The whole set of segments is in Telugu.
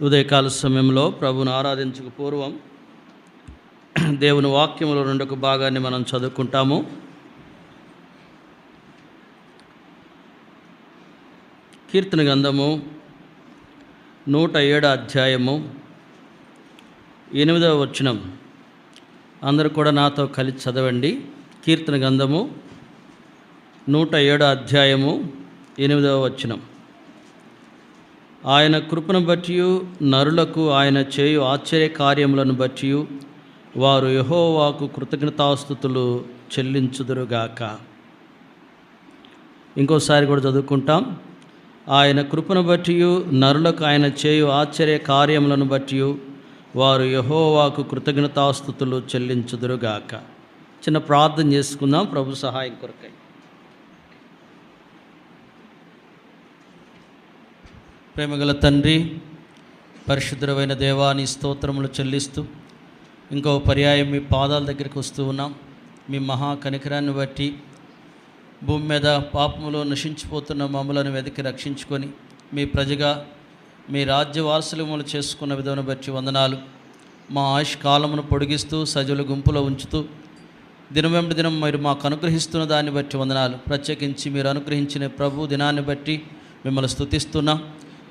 ఉదయకాల సమయంలో ప్రభువును ఆరాధించక పూర్వం దేవుని వాక్యములో రెండొక భాగాన్ని మనం చదువుకుంటాము. కీర్తన గ్రంథము 107 అధ్యాయము 8వ వచనం. అందరూ కూడా నాతో కలిసి చదవండి. కీర్తన గ్రంథము 107 అధ్యాయము 8వ వచనం. ఆయన కృపను బట్టి నరులకు ఆయన చేయు ఆశ్చర్య కార్యములను బట్టి వారు యెహోవాకు కృతజ్ఞతాస్తుతులు చెల్లించుదురుగాక. ఇంకోసారి కూడా చదువుకుంటాం. ఆయన కృపను బట్టి నరులకు ఆయన చేయు ఆశ్చర్య కార్యములను బట్టి వారు యెహోవాకు కృతజ్ఞతాస్తుతులు చెల్లించుదురుగాక. చిన్న ప్రార్థన చేసుకుందాం ప్రభు సహాయం కొరకై. ప్రేమగల తండ్రి, పరిశుద్ధమైన దేవాని స్తోత్రములు చెల్లిస్తూ ఇంకో పర్యాయం మీ పాదాల దగ్గరికి వస్తూ ఉన్నాం. మీ మహా కనికరాన్ని బట్టి భూమి మీద పాపములో నశించిపోతున్న మమ్మలను వెతికి రక్షించుకొని మీ ప్రజగా మీ రాజ్య వారసులములు చేసుకున్న విధానం బట్టి వందనాలు. మా ఆయుష్ కాలమును పొడిగిస్తూ సజల గుంపులో ఉంచుతూ దినం వెంబడి దినం మీరు మాకు అనుగ్రహిస్తున్న దాన్ని బట్టి వందనాలు. ప్రత్యేకించి మీరు అనుగ్రహించిన ప్రభు దినాన్ని బట్టి మిమ్మల్ని స్తుతిస్తున్నాం.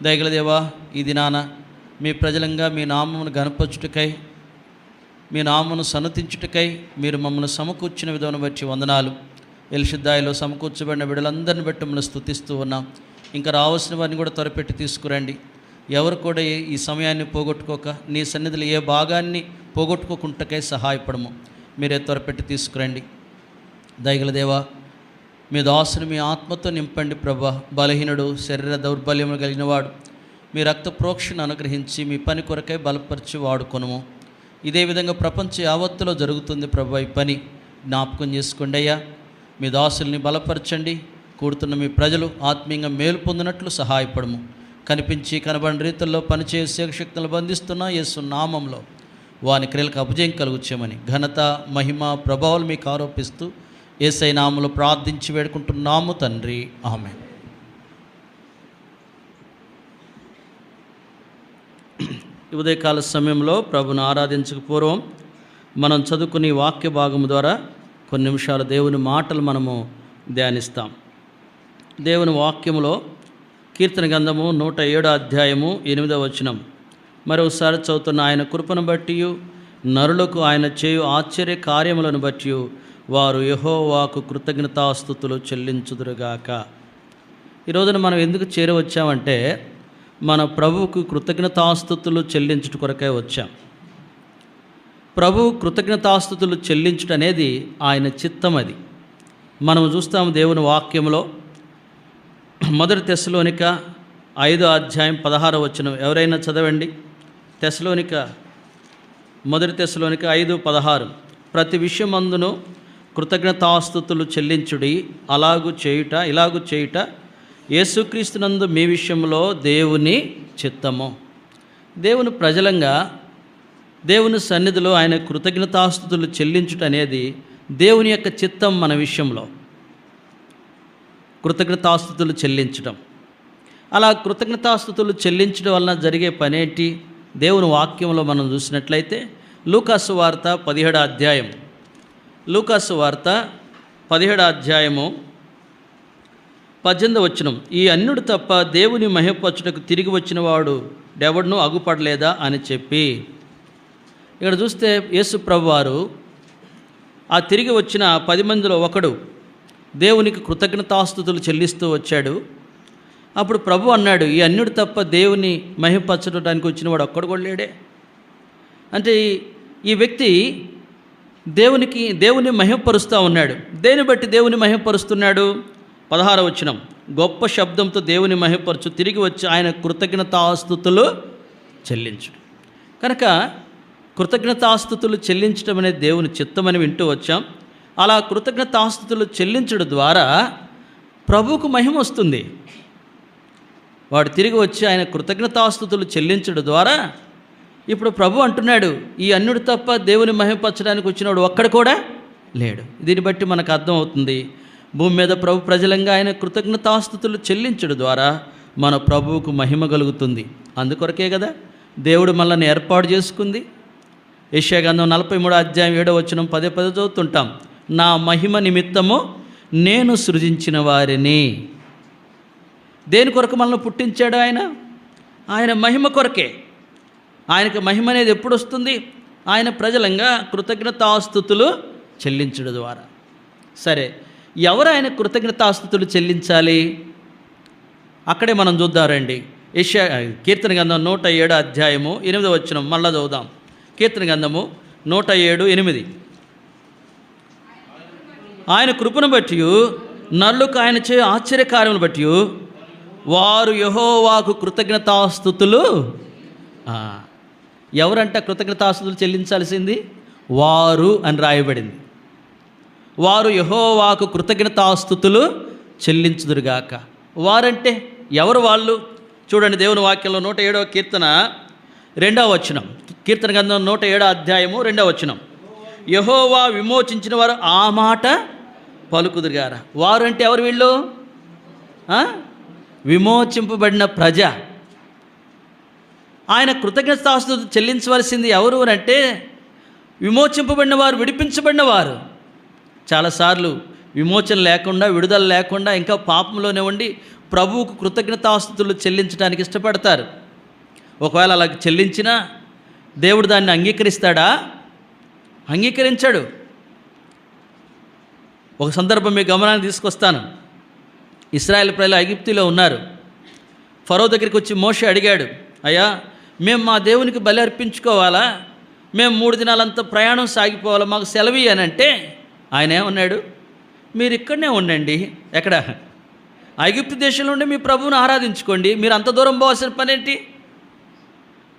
దయగల దేవా, ఈ దినాన మీ ప్రజలంగా మీ నామమును గణపరచుటకై, మీ నామమును సన్నతించుటకై మీరు మమ్మల్ని సమకూర్చిన విధానం బట్టి వందనాలు. ఎల్షుద్దాయిలో సమకూర్చబడిన బిడ్డలందరిని బట్టి మిమ్మల్ని స్తుతిస్తూ ఉన్నాం. ఇంకా రావాల్సిన వారిని కూడా త్వరపెట్టి తీసుకురండి. ఎవరు కూడా ఈ సమయాన్ని పోగొట్టుకోక నీ సన్నిధిలో ఏ భాగాన్ని పోగొట్టుకోకుంటకై సహాయపడము. మీరే త్వరపెట్టి తీసుకురండి. దయగల దేవా, మీ దాసుని మీ ఆత్మతో నింపండి ప్రభా. బలహీనుడు, శరీర దౌర్బల్యములు కలిగిన వాడు మీ రక్త ప్రోక్షణ అనుగ్రహించి మీ పని కొరకై బలపరిచి వాడుకొనుము. ఇదే విధంగా ప్రపంచ యావత్తులో జరుగుతుంది ప్రభా. ఈ పని జ్ఞాపకం చేసుకోండి అయ్యా. మీ దాసుల్ని బలపరచండి. కూడుతున్న మీ ప్రజలు ఆత్మీయంగా మేలు పొందినట్లు సహాయపడము. కనిపించి కనబడిన రీతుల్లో పనిచేసే శక్తులను బంధిస్తున్న యేసు నామంలో వాని క్రియలకు అపజయం కలుగుచ్చామని ఘనత, మహిమ, ప్రభావాలు మీకు ఆరోపిస్తూ యేసయ్య నామములో ప్రార్థించి వేడుకుంటున్నాము తండ్రి, ఆమేన్. ఉదయకాల సమయంలో ప్రభును ఆరాధించక పూర్వం మనం చదువుకునే వాక్య భాగము ద్వారా కొన్ని నిమిషాలు దేవుని మాటలు మనము ధ్యానిస్తాం. దేవుని వాక్యములో కీర్తన గ్రంథము 107 అధ్యాయము 8వ వచనం. మరోసారి చదువుతున్న ఆయన కృపను బట్టి నరులకు ఆయన చేయు ఆశ్చర్య కార్యములను బట్టి వారు యెహోవాకు కృతజ్ఞతాస్తుతులు చెల్లించుదురుగాక. ఈరోజున మనం ఎందుకు చేరవచ్చామంటే మన ప్రభువుకు కృతజ్ఞతాస్తుతులు చెల్లించుట కొరకే వచ్చాం. ప్రభువు కృతజ్ఞతాస్తుతులు చెల్లించుట అనేది ఆయన చిత్తం. అది మనం చూస్తాము దేవుని వాక్యంలో. మొదటి తెస్సలోనిక 5వ అధ్యాయం 16వ వచనం. ఎవరైనా చదవండి. మొదటి తెస్సలోనిక 5:16. ప్రతి విషయమందును కృతజ్ఞతాస్తుతులు చెల్లించుడి, ఇలాగు చేయుట యేసుక్రీస్తునందు మీ విషయంలో దేవుని చిత్తము. దేవుని ప్రజలంగా దేవుని సన్నిధిలో ఆయన కృతజ్ఞతాస్తుతులు చెల్లించుట అనేది దేవుని యొక్క చిత్తం. మన విషయంలో కృతజ్ఞతాస్తుతులు చెల్లించడం, అలా కృతజ్ఞతాస్తుతులు చెల్లించడం వలన జరిగే పనేంటి? దేవుని వాక్యంలో మనం చూసినట్లయితే లూకాసు వార్త 17వ అధ్యాయం. లూకాసు వార్త 17వ అధ్యాయము 18వ వచనం. ఈ అన్యుడు తప్ప దేవుని మహిమపరచుటకు తిరిగి వచ్చిన వాడు ఎవడునూ అగుపడలేదా అని చెప్పి. ఇక్కడ చూస్తే యేసు ప్రభువారు ఆ తిరిగి వచ్చిన 10 మందిలో ఒకడు దేవునికి కృతజ్ఞతాస్తుతులు చెల్లిస్తూ వచ్చాడు. అప్పుడు ప్రభు అన్నాడు, ఈ అన్యుడు తప్ప దేవుని మహిమపరచడానికి వచ్చిన వాడు ఒక్కడు కూడా లేడే. అంటే ఈ వ్యక్తి దేవుని మహిమపరుస్తూ ఉన్నాడు. దేని బట్టి దేవుని మహిమపరుస్తున్నాడు? 16వ వచనం. గొప్ప శబ్దంతో దేవుని మహిమపరచు, తిరిగి వచ్చి ఆయన కృతజ్ఞతాస్తుతులు చెల్లించు. కనుక కృతజ్ఞతాస్తుతులు చెల్లించడం అనేది దేవుని చిత్తమని వింటూ వచ్చాం. అలా కృతజ్ఞతాస్తుతులు చెల్లించడం ద్వారా ప్రభువుకు మహిమ వస్తుంది. వాడు తిరిగి వచ్చి ఆయన కృతజ్ఞతాస్తుతులు చెల్లించడం ద్వారా ఇప్పుడు ప్రభు అంటున్నాడు, ఈ అన్యుడు తప్ప దేవుని మహిమపరచడానికి వచ్చినవాడు ఒక్కడు కూడా లేడు. దీన్ని బట్టి మనకు అర్థమవుతుంది, భూమి మీద ప్రభు ప్రజలంగా ఆయన కృతజ్ఞతాస్తుతులు చెల్లించడం ద్వారా మన ప్రభువుకు మహిమ కలుగుతుంది. అందుకొరకే కదా దేవుడు మనల్ని ఏర్పాటు చేసుకుంది. యెషయా గ్రంథం 43 అధ్యాయం 7వ వచనం పదే చదువుతుంటాం. నా మహిమ నిమిత్తము నేను సృజించిన వారిని. దేని కొరకు మనల్ని పుట్టించాడు ఆయన? ఆయన మహిమ కొరకే. ఆయనకు మహిమ అనేది ఎప్పుడు వస్తుంది? ఆయన ప్రజలంగా కృతజ్ఞతాస్తుతులు చెల్లించడం ద్వారా. సరే, ఎవరు ఆయన కృతజ్ఞతాస్తుతులు చెల్లించాలి? అక్కడే మనం చూద్దాం రండి. కీర్తన గ్రంథం 107 అధ్యాయము 8వ వచనం మళ్ళా చదువుదాం. కీర్తన గ్రంథము 107:8. ఆయన కృపను బట్టి నరులకు ఆయన చే ఆశ్చర్యకార్యములు బట్టి వారు యెహోవాకు కృతజ్ఞతాస్తుతులు. ఎవరంట కృతజ్ఞతాస్తుతులు చెల్లించాల్సింది? వారు అని రాయబడింది. వారు యెహోవాకు కృతజ్ఞతాస్తుతులు చెల్లించుదురుగాక. వారంటే ఎవరు వాళ్ళు? చూడండి, దేవుని వాక్యంలో 107వ కీర్తన 2వ వచనం. కీర్తన గ్రంథం 107 అధ్యాయము 2వ వచనం. యెహోవా విమోచించిన వారు ఆ మాట పలుకుదురుగారా. వారు అంటే ఎవరు వీళ్ళు? విమోచింపబడిన ప్రజ. ఆయన కృతజ్ఞతాస్తుతులు చెల్లించవలసింది ఎవరు అంటే విమోచింపబడిన వారు, విడిపించబడిన వారు. చాలాసార్లు విమోచన లేకుండా, విడుదల లేకుండా ఇంకా పాపంలోనే ఉండి ప్రభువుకు కృతజ్ఞతాస్తుతులు చెల్లించడానికి ఇష్టపడతారు. ఒకవేళ అలా చెల్లించినా దేవుడు దాన్ని అంగీకరిస్తాడా? అంగీకరించాడు. ఒక సందర్భం మీ గమనాన్ని తీసుకొస్తాను. ఇశ్రాయేల్ ప్రజలు ఐగుప్తులో ఉన్నారు. ఫరో దగ్గరికి వచ్చి మోషే అడిగాడు, అయ్యా, మేము మా దేవునికి బలి అర్పించుకోవాలా? మేము 3 దినాలంతా ప్రయాణం సాగిపోవాలా? మాకు సెలవు అని అంటే ఆయన ఏమన్నాడు? మీరు ఇక్కడనే ఉండండి. ఎక్కడ? ఐగుప్తు దేశంలో ఉండి మీ ప్రభువుని ఆరాధించుకోండి. మీరు అంత దూరం పోవాల్సిన పని ఏంటి?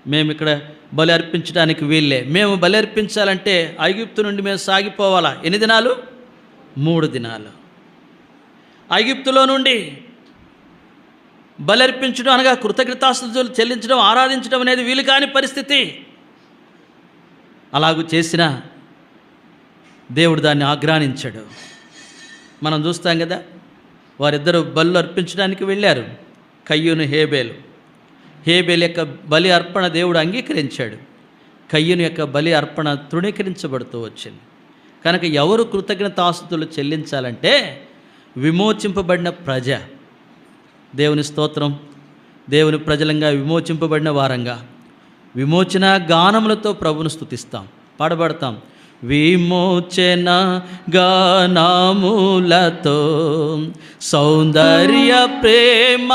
మేము ఇక్కడ బలి అర్పించడానికి వీళ్ళే. మేము బలి అర్పించాలంటే ఐగుప్తు నుండి మేము సాగిపోవాలా? ఎన్ని దినాలు? 3 దినాలు. ఐగుప్తులో నుండి బలి అర్పించడం అనగా కృతజ్ఞతాస్తుతులు చెల్లించడం, ఆరాధించడం అనేది వీలు కాని పరిస్థితి. అలాగూ చేసినా దేవుడు దాన్ని ఆగ్రానించాడు. మనం చూస్తాం కదా, వారిద్దరూ బలు అర్పించడానికి వెళ్ళారు. కయ్యూను, హేబేలు. హేబేలు యొక్క బలి అర్పణ దేవుడు అంగీకరించాడు. కయ్యూను యొక్క బలి అర్పణ తృణీకరించబడుతూ వచ్చింది. కనుక ఎవరు కృతజ్ఞతాస్తుతులు చెల్లించాలంటే విమోచింపబడిన ప్రజ. దేవుని స్తోత్రం. దేవుని ప్రజలంగా విమోచింపబడిన వారంగా విమోచన గానములతో ప్రభును స్తుతిస్తాం, పాడబడతాం. విమోచన గానములతో సౌందర్య ప్రేమ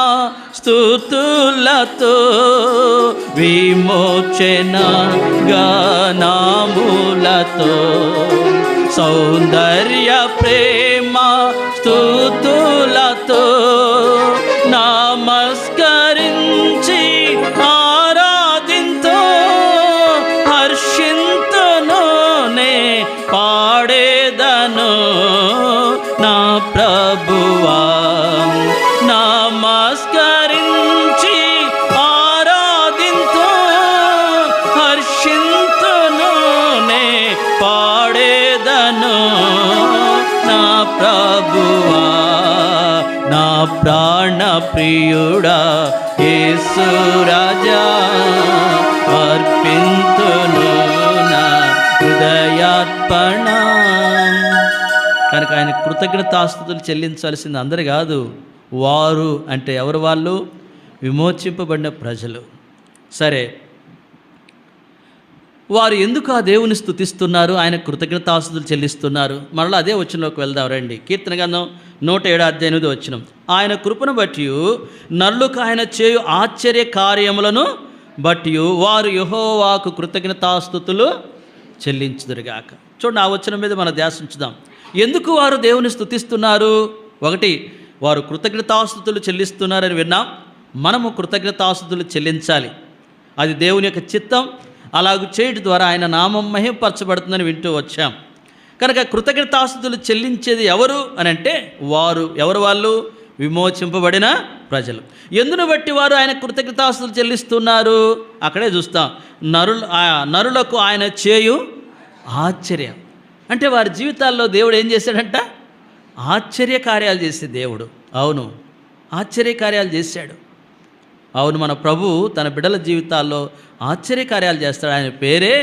స్తుతులతో, విమోచన గానములతో సౌందర్య ప్రేమ స్తుతులతో నమస్కరించి ఆరాధింతో హర్షింతును నే పాడేదను నా ప్రభువా. నమస్కరించి ఆరాధింతో హర్షింతును నే పాడేదను నా ప్రభువా. నా ప్రాణ ప్రియుడా యేసు రాజా, అర్పింతును నా హృదయార్పణ. కనుక ఆయన కృతజ్ఞతాస్తుతులు చెల్లించాల్సింది అందరు కాదు, వారు అంటే ఎవరు? వాళ్ళు విమోచింపబడిన ప్రజలు. సరే, వారు ఎందుకు ఆ దేవుని స్తుతిస్తున్నారు, ఆయన కృతజ్ఞతాస్తుతులు చెల్లిస్తున్నారు? మరలా అదే వచనంలోకి వెళ్దాం రండి. కీర్తన గ్రంథం 107 అధ్యాయం 8వ వచనం. ఆయన కృపను బట్టి నరులకు ఆయన చేయు ఆశ్చర్య కార్యములను బట్టి వారు యెహోవాకు కృతజ్ఞతాస్తుతులు చెల్లించుదురుగాక. చూడండి, ఆ వచనం మీద మన ధ్యాస ఉంచుదాం. ఎందుకు వారు దేవుని స్తుతిస్తున్నారు? ఒకటి, వారు కృతజ్ఞతాస్తుతులు చెల్లిస్తున్నారని విన్నాం. మనము కృతజ్ఞతాస్తుతులు చెల్లించాలి. అది దేవుని యొక్క చిత్తం. అలాగూ చేయడం ద్వారా ఆయన నామం మహిమపరచబడుతుందని వింటూ వచ్చాం. కనుక కృతజ్ఞతాస్తుతులు చెల్లించేది ఎవరు అని అంటే వారు. ఎవరు వాళ్ళు? విమోచింపబడిన ప్రజలు. ఎందును బట్టి వారు ఆయన కృతజ్ఞతాస్తుతులు చెల్లిస్తున్నారు? అక్కడే చూస్తాం. నరులకు ఆయన చేయు ఆశ్చర్యం. అంటే వారి జీవితాల్లో దేవుడు ఏం చేశాడంట? ఆశ్చర్య కార్యాలు చేసే దేవుడు. అవును, ఆశ్చర్య కార్యాలు చేశాడు. అవును, మన ప్రభు తన బిడ్డల జీవితాల్లో ఆశ్చర్యకార్యాలు చేస్తాడు. ఆయన పేరే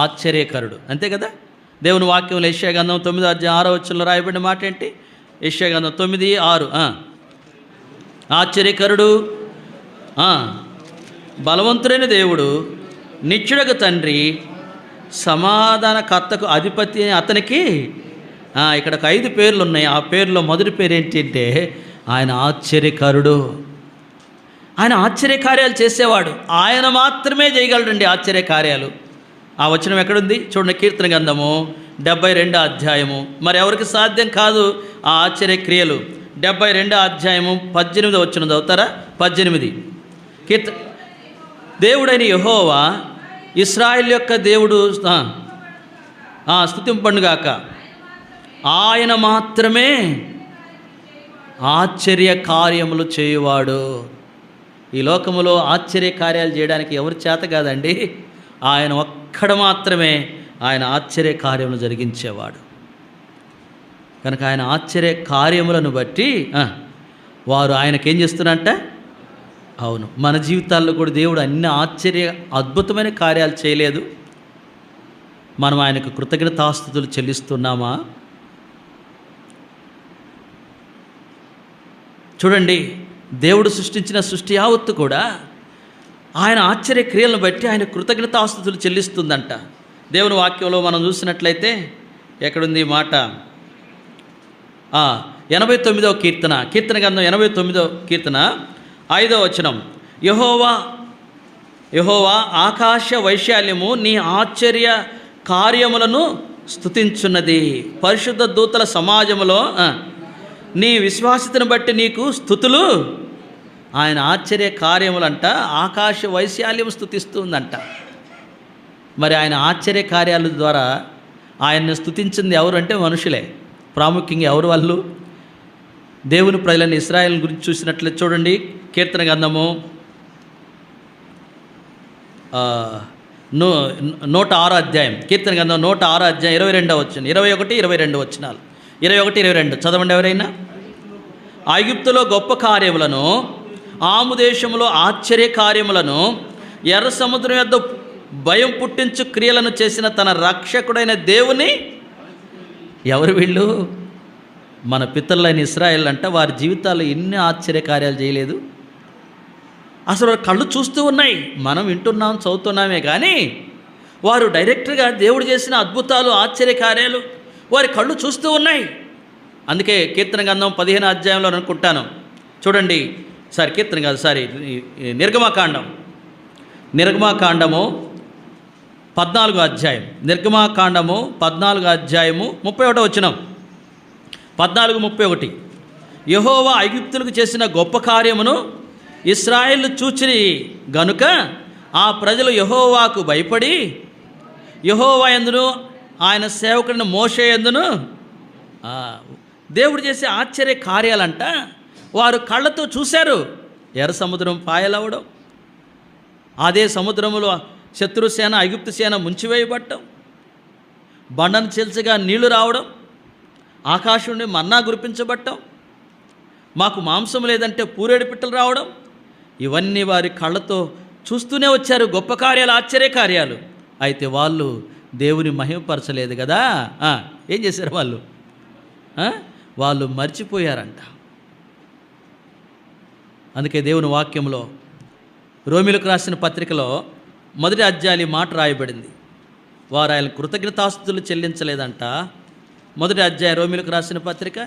ఆశ్చర్యకరుడు. అంతే కదా. దేవుని వాక్యంలో యెషయా గ్రంథం 9:6 రాయబడిన మాట ఏంటి? యెషయా గ్రంథం 9:6 ఆశ్చర్యకరుడు, బలవంతుడైన దేవుడు, నిత్యుడగు తండ్రి, సమాధానకర్తకు అధిపతి అతనికి. ఇక్కడ ఒక 5 పేర్లు ఉన్నాయి. ఆ పేర్లో మొదటి పేరు ఏంటంటే ఆయన ఆశ్చర్యకరుడు. ఆయన ఆశ్చర్యకార్యాలు చేసేవాడు. ఆయన మాత్రమే చేయగలడండి ఆశ్చర్యకార్యాలు. ఆ వచనం ఎక్కడుంది చూడండి, కీర్తన గ్రంథము 72వ అధ్యాయము. మరి ఎవరికి సాధ్యం కాదు ఆ ఆశ్చర్యక్రియలు. 72వ అధ్యాయము 18వ వచనం చదువుతారా? 18 దేవుడైన యెహోవా ఇశ్రాయేలు యొక్క దేవుడు స్తుతింపండుగాక. ఆయన మాత్రమే ఆశ్చర్య కార్యములు చేయువాడు. ఈ లోకములో ఆశ్చర్య కార్యాలు చేయడానికి ఎవరి చేత కాదండి, ఆయన ఒక్కడ మాత్రమే ఆయన ఆశ్చర్య కార్యములు జరిగించేవాడు. కనుక ఆయన ఆశ్చర్య కార్యములను బట్టి వారు ఆయనకేం చేస్తున్నారంట? అవును, మన జీవితాల్లో కూడా దేవుడు అన్ని అద్భుతమైన కార్యాలు చేయలేదు. మనం ఆయనకు కృతజ్ఞతాస్తుతులు చెల్లిస్తున్నామా? చూడండి, దేవుడు సృష్టించిన సృష్టి యావత్తు కూడా ఆయన ఆశ్చర్య క్రియలను బట్టి ఆయన కృతజ్ఞతాస్తుతులు చెల్లిస్తుందంట. దేవుని వాక్యంలో మనం చూసినట్లయితే ఎక్కడుంది మాట? 89వ కీర్తన గ్రంథం 89వ కీర్తన 5వ వచనం. యెహోవా ఆకాశ వైశాల్యము నీ ఆశ్చర్య కార్యములను స్తుతించున్నది. పరిశుద్ధ దూతల సమాజములో నీ విశ్వాసతను బట్టి నీకు స్తుతులు. ఆయన ఆశ్చర్య కార్యములంట ఆకాశ వైశాల్యం స్తుతిస్తుందంట. మరి ఆయన ఆశ్చర్య కార్యాల ద్వారా ఆయన్ని స్తుతించింది ఎవరు అంటే మనుషులే. ప్రాముఖ్యంగా ఎవరు వాళ్ళు? దేవుని ప్రజలని ఇశ్రాయేలు గురించి చూసినట్లే చూడండి, కీర్తన గ్రంథము 106వ అధ్యాయం, కీర్తన గ్రంథం 106వ అధ్యాయం 22వ వచనం, 21, 22 వచనాలు. 21, 22 చదవండి ఎవరైనా. ఐగుప్తులో గొప్ప కార్యములను, ఆము దేశంలో ఆశ్చర్య కార్యములను, ఎర్ర సముద్రం యొద్ద భయం పుట్టించు క్రియలను చేసిన తన రక్షకుడైన దేవుని. ఎవరు వీళ్ళు? మన పితరులైన ఇశ్రాయేలు అంట. వారి జీవితాల్లో ఎన్ని ఆశ్చర్య కార్యాలు చేయలేదు. అసలు కళ్ళు చూస్తూ ఉన్నాయి, మనం వింటున్నాం, చదువుతున్నామే, కానీ వారు డైరెక్ట్గా దేవుడు చేసిన అద్భుతాలు ఆశ్చర్య కార్యాలు వారి కళ్ళు చూస్తూ ఉన్నాయి. అందుకే కీర్తన గ్రంథం 15వ అధ్యాయంలో అనుకుంటాను చూడండి, కీర్తన కాదు, నిర్గమాకాండము 14వ అధ్యాయం, నిర్గమాకాండము 14వ అధ్యాయము 31వ వచనం. 14:31 యెహోవా ఐగుప్తులకు చేసిన గొప్ప కార్యమును ఇశ్రాయేలు చూచిరి గనుక ఆ ప్రజలు యెహోవాకు భయపడి యెహోవా యందును ఆయన సేవకుడిని మోషే యందును. దేవుడు చేసే ఆశ్చర్య కార్యాలంట వారు కళ్ళతో చూశారు. ఎర్ర సముద్రం పాయలవడం, అదే సముద్రములో శత్రుసేన ఐగుప్తు సేన ముంచివేయబట్టం, బండను చెల్చగా నీళ్లు రావడం, ఆకాశం నుండి మన్నా కురిపించబట్టం, మాకు మాంసం లేదంటే పూరేడు పిట్టలు రావడం, ఇవన్నీ వారి కళ్ళతో చూస్తూనే వచ్చారు. గొప్ప కార్యాలు, ఆశ్చర్య కార్యాలు. అయితే వాళ్ళు దేవుని మహిమపరచలేదు కదా. ఏం చేశారు వాళ్ళు? వాళ్ళు మర్చిపోయారంట. అందుకే దేవుని వాక్యంలో రోమీయులకు రాసిన పత్రికలో 1వ అధ్యాయం మాట రాయబడింది. వారు ఆయన కృతజ్ఞతాస్తుతులు చెల్లించలేదంట. 1వ అధ్యాయం రోమీయులకు రాసిన పత్రిక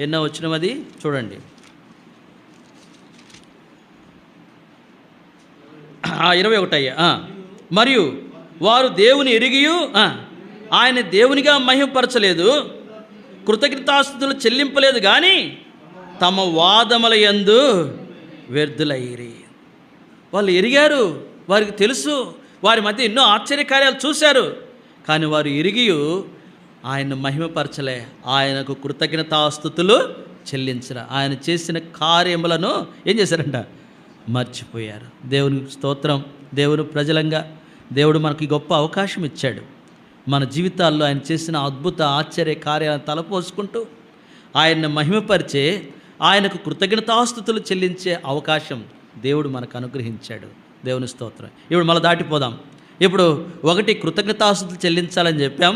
ఎన్నో వచ్చినది చూడండి. 21 మరియు వారు దేవుని ఎరిగియు ఆయన దేవునిగా మహిమపరచలేదు, కృతజ్ఞతాస్తుతులు చెల్లింపలేదు, కానీ తమ వాదముల యందు వ్యర్థులయ్యిరి. వాళ్ళు ఎరిగారు, వారికి తెలుసు, వారి మధ్య ఎన్నో ఆశ్చర్యకార్యాలు చూశారు, కానీ వారు ఎరిగియు ఆయన్ను మహిమపరచలే, ఆయనకు కృతజ్ఞతాస్తుతులు చెల్లించరా. ఆయన చేసిన కార్యములను ఏం చేశారంట? మర్చిపోయారు. దేవుని స్తోత్రం. దేవుని ప్రజలంగా దేవుడు మనకి గొప్ప అవకాశం ఇచ్చాడు. మన జీవితాల్లో ఆయన చేసిన అద్భుత ఆశ్చర్య కార్యాలను తలపోసుకుంటూ ఆయన్ని మహిమపరిచే, ఆయనకు కృతజ్ఞతాస్తుతులు చెల్లించే అవకాశం దేవుడు మనకు అనుగ్రహించాడు. దేవుని స్తోత్రం. ఇప్పుడు మళ్ళీ దాటిపోదాం. ఇప్పుడు ఒకటి కృతజ్ఞతాస్తుతులు చెల్లించాలని చెప్పాం.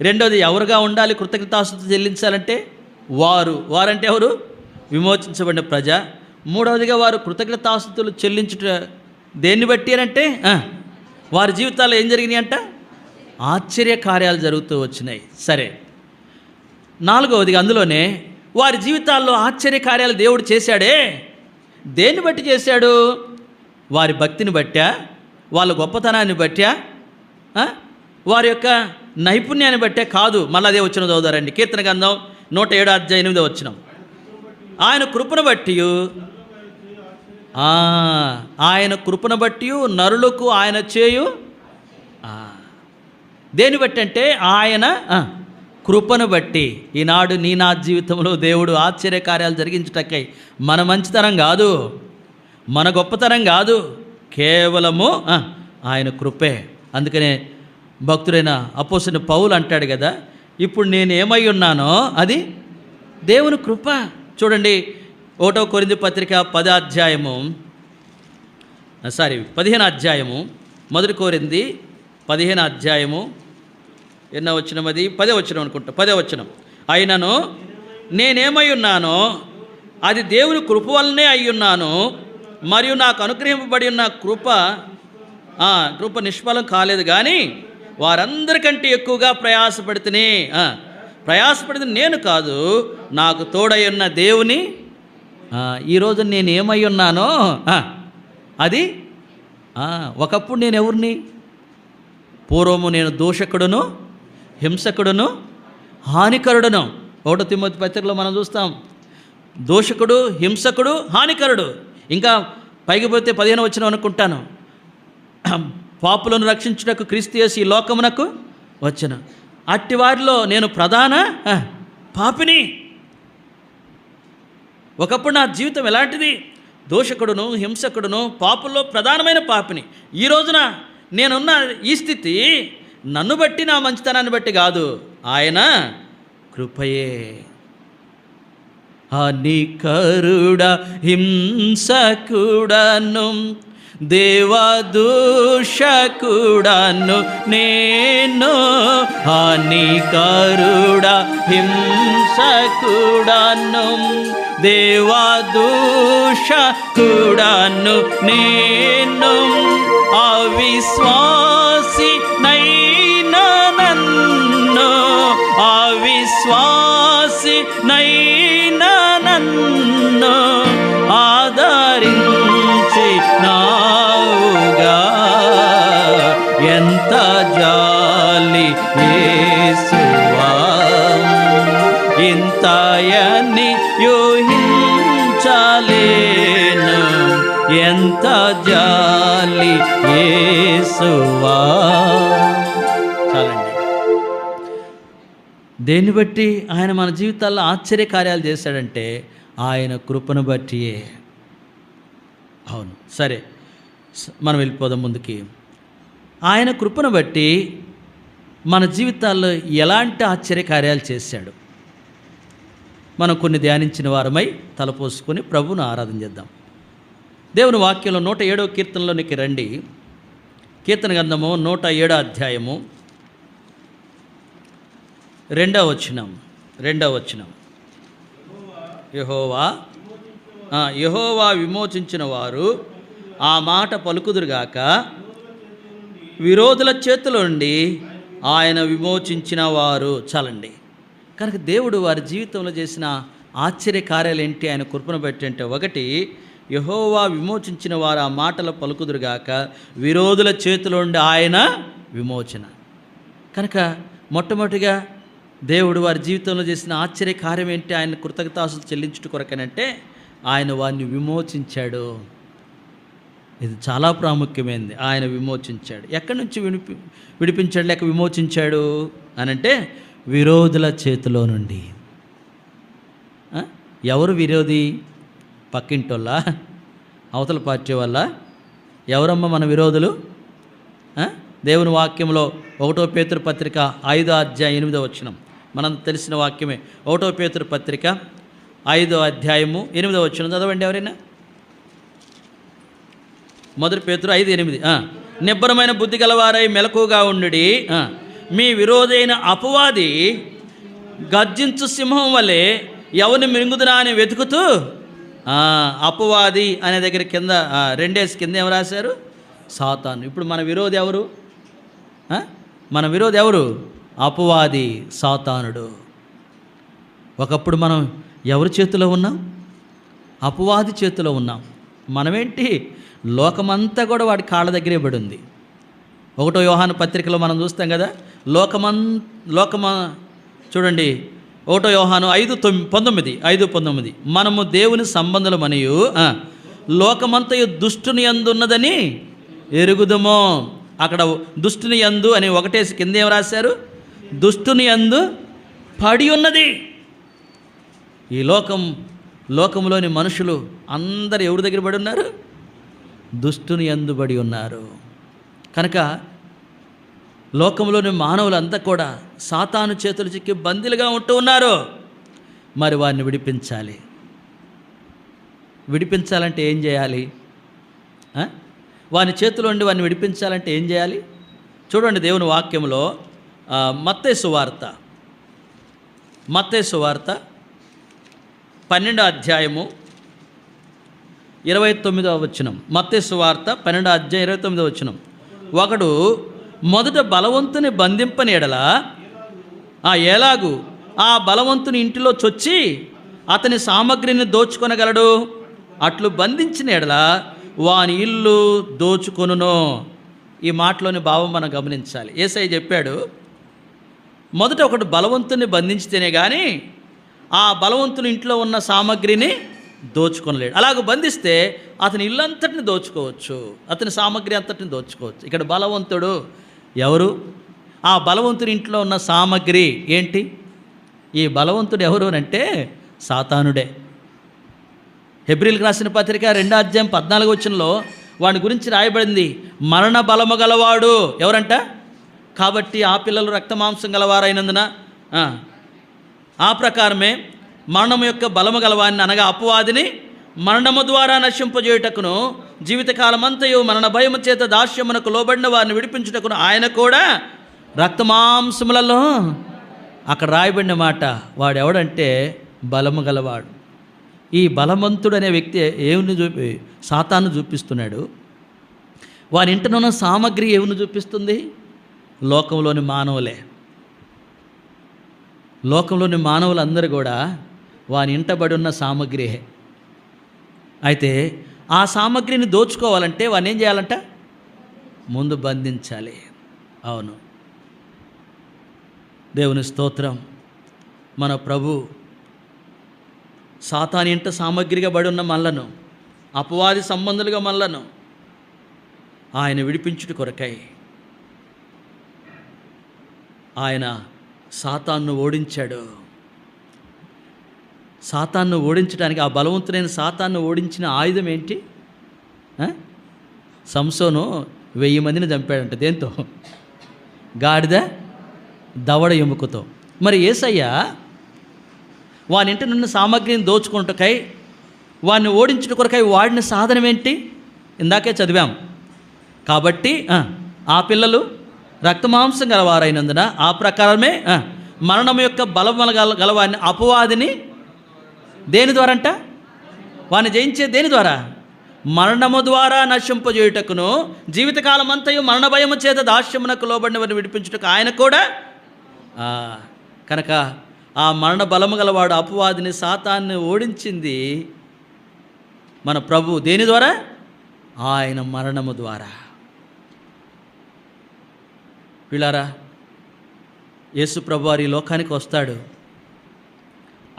రెండోది ఎవరుగా ఉండాలి కృతజ్ఞతాస్తుతులు చెల్లించాలంటే? వారంటే ఎవరు? విమోచించబడిన ప్రజ. మూడవదిగా వారు కృతజ్ఞతాస్తుతులు చెల్లించుట దేన్ని బట్టి అనంటే వారి జీవితాల్లో ఏం జరిగినాయి అంట? ఆశ్చర్య కార్యాలు జరుగుతూ వచ్చినాయి. సరే, నాలుగవదిగా అందులోనే వారి జీవితాల్లో ఆశ్చర్య కార్యాలు దేవుడు చేశాడే, దేన్ని బట్టి చేశాడు? వారి భక్తిని బట్టా, వాళ్ళ గొప్పతనాన్ని బట్టా, వారి యొక్క నైపుణ్యాన్ని బట్టే కాదు. మళ్ళీ అదే వచ్చిన చదువుతారండి. కీర్తన గ్రంథం 107:8 ఆయన కృపను బట్టి, ఆయన కృపను బట్టి నరులకు ఆయన చేయు. దేన్ని బట్టి అంటే ఆయన కృపను బట్టి. ఈనాడు నీ నా జీవితంలో దేవుడు ఆశ్చర్య కార్యాలు జరిగించుటకై మన మంచితనం కాదు, మన గొప్పతనం కాదు, కేవలము ఆయన కృపే. అందుకనే భక్తుడైన అపోస్తలుడైన పౌలు అంటాడు కదా, ఇప్పుడు నేను ఏమై ఉన్నానో అది దేవుని కృప. చూడండి 1 కొరింథీ పత్రిక 15 అధ్యాయము 1 కొరింథీ 15 అధ్యాయము ఎన్నో వచనం? అది 10వ వచనం అనుకుంటా. 10వ వచనం. అయినను నేనేమై ఉన్నానో అది దేవుని కృప వల్లనే అయ్యున్నాను, మరియు నాకు అనుగ్రహింపబడి ఉన్న కృప నిష్ఫలం కాలేదు, కానీ వారందరికంటే ఎక్కువగా ప్రయాసపడితే నేను కాదు, నాకు తోడై ఉన్న దేవుని. ఈరోజు నేను ఏమై ఉన్నానో అది ఒకప్పుడు నేను ఎవరిని? పూర్వము నేను దూషకుడును, హింసకుడును, హానికరుడును. 1 తిమోతి పత్రికలో మనం చూస్తాం, దూషకుడు, హింసకుడు, హానికరుడు. ఇంకా పైకి పోతే 15వ వచనం అనుకుంటాను, పాపులను రక్షించుటకు క్రీస్తు యేసు ఈ లోకమునకు వచ్చెను, అట్టి వారిలో నేను ప్రధాన పాపిని. ఒకప్పుడు నా జీవితం ఎలాంటిది? దోషకుడును, హింసకుడును, పాపుల్లో ప్రధానమైన పాపిని. ఈ రోజున నేనున్న ఈ స్థితి నన్ను బట్టి, నా మంచితనాన్ని బట్టి కాదు, ఆయన కృపయే. హానికరుడ హింసకుడను, దేవదూషకుడను నేను, హానికరుడ హింసకుడను, దేవదూషకుడను నేను, అవిశ్వాసి నైనా నన్ను, అవిశ్వాసి నైనా నన్ను ఆదరించి నావుగా, ఎంత జాలి యేసువా, ఇంతయని యూహించలేను, ఎంత జాలి యేసువా. చాలండి. దేన్ని బట్టి ఆయన మన జీవితాల్లో ఆశ్చర్య కార్యాలు చేశాడంటే ఆయన కృపను బట్టియే. అవును, సరే, మనం వెళ్ళిపోదాం ముందుకి. ఆయన కృపను బట్టి మన జీవితాల్లో ఎలాంటి ఆశ్చర్య కార్యాలు చేశాడు మనం కొన్ని ధ్యానించిన వారమై తలపోసుకొని ప్రభువును ఆరాధన చేద్దాం. దేవుని వాక్యంలో 107వ కీర్తనలోనికి రండి. కీర్తన గ్రంథము 107వ అధ్యాయము 2వ వచనం. యెహోవా విమోచించిన వారు ఆ మాట పలుకుదురుగాక, విరోధుల చేతిలో నుండి ఆయన విమోచించిన వారు. చాలండి. కనుక దేవుడు వారి జీవితంలో చేసిన ఆశ్చర్య కార్యాలు ఏంటి? ఆయన కృపను బట్టి అంటే, ఒకటి, యెహోవా విమోచించిన వారు ఆ మాటలు పలుకుదురుగాక, విరోధుల చేతిలో నుండి ఆయన విమోచన. కనుక మొట్టమొదటిగా దేవుడు వారి జీవితంలో చేసిన ఆశ్చర్య కార్యం ఏంటి? ఆయన కృతజ్ఞతాస్తుతులు చెల్లించుట కొరకనంటే ఆయన వారిని విమోచించాడు. ఇది చాలా ప్రాముఖ్యమైనది. ఆయన విమోచించాడు. ఎక్కడి నుంచి విడిపించాడు లేక విమోచించాడు అనంటే విరోధుల చేతిలో నుండి. ఎవరు విరోధి? పక్కింటోళ్ళ, అవతల పార్టీ వల్ల? ఎవరమ్మ మన విరోధులు? దేవుని వాక్యంలో 1 పేతురు పత్రిక 5వ అధ్యాయం 8వ వచనం, మనం తెలిసిన వాక్యమే. 1 పేతురు పత్రిక 5వ అధ్యాయము 8వ వచనం చదవండి ఎవరైనా. మొదటి పేతురు 5:8. నిబ్బరమైన బుద్ధి గలవారై మెలకుగా ఉండుడి. మీ విరోధైన అపవాది గర్జించు సింహం వలె ఎవరిని మింగుదునా అని వెతుకుతూ, అపవాది అనే దగ్గర కింద 2 కింద ఏం రాశారు? సాతాను. ఇప్పుడు మన విరోధి ఎవరు? మన విరోధి ఎవరు? అపవాది, సాతానుడు. ఒకప్పుడు మనం ఎవరి చేతిలో ఉన్నాం? అపవాది చేతిలో ఉన్నాం. మనమేంటి? లోకమంతా కూడా వాడి కాళ్ళ దగ్గరే పడి ఉంది. 1 యోహాను పత్రికలో మనం చూస్తాం కదా, చూడండి 1 యోహాను 5:19 మనము దేవుని సంబంధులమనియు లోకమంతయు దుష్టుని యందు ఉన్నదని ఎరుగుదము. అక్కడ దుష్టుని యందు అని 1 కింద ఏం రాశారు? దుష్టుని యందు పడి ఉన్నది. ఈ లోకంలోని మనుషులు అందరు ఎవరి దగ్గర పడి ఉన్నారు? దుష్టుని యందు పడి ఉన్నారు. కనుక లోకంలోని మానవులంతా కూడా సాతాను చేతులు చిక్కి బందీలుగా ఉంటూ ఉన్నారు. మరి వారిని విడిపించాలంటే ఏం చేయాలి? వాని చేతిలో ఉండి వారిని విడిపించాలంటే ఏం చేయాలి? చూడండి దేవుని వాక్యంలో మత్తయి సువార్త 12వ అధ్యాయము 29వ వచనం. మత్తయి సువార్త 12వ అధ్యాయం 29వ వచనం. ఒకడు మొదట బలవంతుని బంధింపని ఎడల ఎలాగు ఆ బలవంతుని ఇంటిలో చొచ్చి అతని సామగ్రిని దోచుకొనగలడు? అట్లు బంధించిన ఎడల వాని ఇల్లు దోచుకొనును. ఈ మాటలోని భావం మనం గమనించాలి. యేసయ్య చెప్పాడు, మొదట ఒకడు బలవంతుని బంధించితేనే కానీ ఆ బలవంతుని ఇంట్లో ఉన్న సామగ్రిని దోచుకొనలేడు. అలాగ బంధిస్తే అతని ఇల్లంతటిని దోచుకోవచ్చు, అతని సామగ్రి అంతటిని దోచుకోవచ్చు. ఇక్కడ బలవంతుడు ఎవరు? ఆ బలవంతుని ఇంట్లో ఉన్న సామగ్రి ఏంటి? ఈ బలవంతుడు ఎవరు అంటే సాతానుడే. హెబ్రీలకు రాసిన పత్రిక 2వ అధ్యాయం 14వ వచనంలో వాడి గురించి రాయబడింది, మరణ బలము గలవాడు. ఎవరంట? కాబట్టి ఆ పిల్లలు రక్తమాంసం గలవారైనందున ఆ ప్రకారమే మరణము యొక్క బలము గలవాన్ని, అనగా అపవాదిని మరణము ద్వారా నశింపజేయుటకును జీవితకాలమంతయు మరణ భయము చేత దాస్యమునకు లోబడిన వారిని విడిపించుటకును ఆయన కూడా రక్తమాంసములలో, అక్కడ రాయబడిన మాట, వాడు ఎవడంటే బలము గలవాడు. ఈ బలవంతుడు అనే వ్యక్తి ఏమిని సాతాను చూపిస్తున్నాడు. వారి ఇంటనున్న సామగ్రి ఏమిని చూపిస్తుంది? లోకంలోని మానవులే. లోకంలోని మానవులందరూ కూడా వాని ఇంటబడి ఉన్న సామగ్రి. అయితే ఆ సామగ్రిని దోచుకోవాలంటే వాడిని ఏం చేయాలంట? ముందు బంధించాలి. అవును, దేవుని స్తోత్రం. మన ప్రభు సాతాను ఇంట సామగ్రిగా పడి ఉన్న మనలను, అపవాది సంబంధులుగా మనలను ఆయన విడిపించుట కొరకై ఆయన సాతాన్ను ఓడించాడు. సాతాన్ను ఓడించడానికి, ఆ బలవంతుడైన సాతాన్ను ఓడించిన ఆయుధం ఏంటి? సంసోను 1000 మందిని చంపాడంట. దేంతో? గాడిద దవడ ఎముకతో. మరి యేసయ్య వాని ఇంటి నుండి సామగ్రిని దోచుకుంటకై, వాడిని ఓడించుట కొరకై వాడిన సాధనం ఏంటి? ఇందాకే చదివాం. కాబట్టి ఆ పిల్లలు రక్తమాంసం గలవారైనందున ఆ ప్రకారమే మరణం యొక్క బలము గలవారిని, అపవాదిని దేని ద్వారా అంట? వాడిని జయించే దేని ద్వారా? మరణము ద్వారా నశింపజేయుటకును జీవితకాలం అంతయు మరణ భయము చేత దాస్యమునకు లోబడిన వారిని విడిపించుటకు ఆయన కూడా. కనుక ఆ మరణ బలము గలవాడు అపవాదిని, సాతాన్ని ఓడించింది మన ప్రభు. దేని ద్వారా? ఆయన మరణము ద్వారా. పిల్లారా, యేసు ప్రభు వారి లోకానికి వస్తాడు.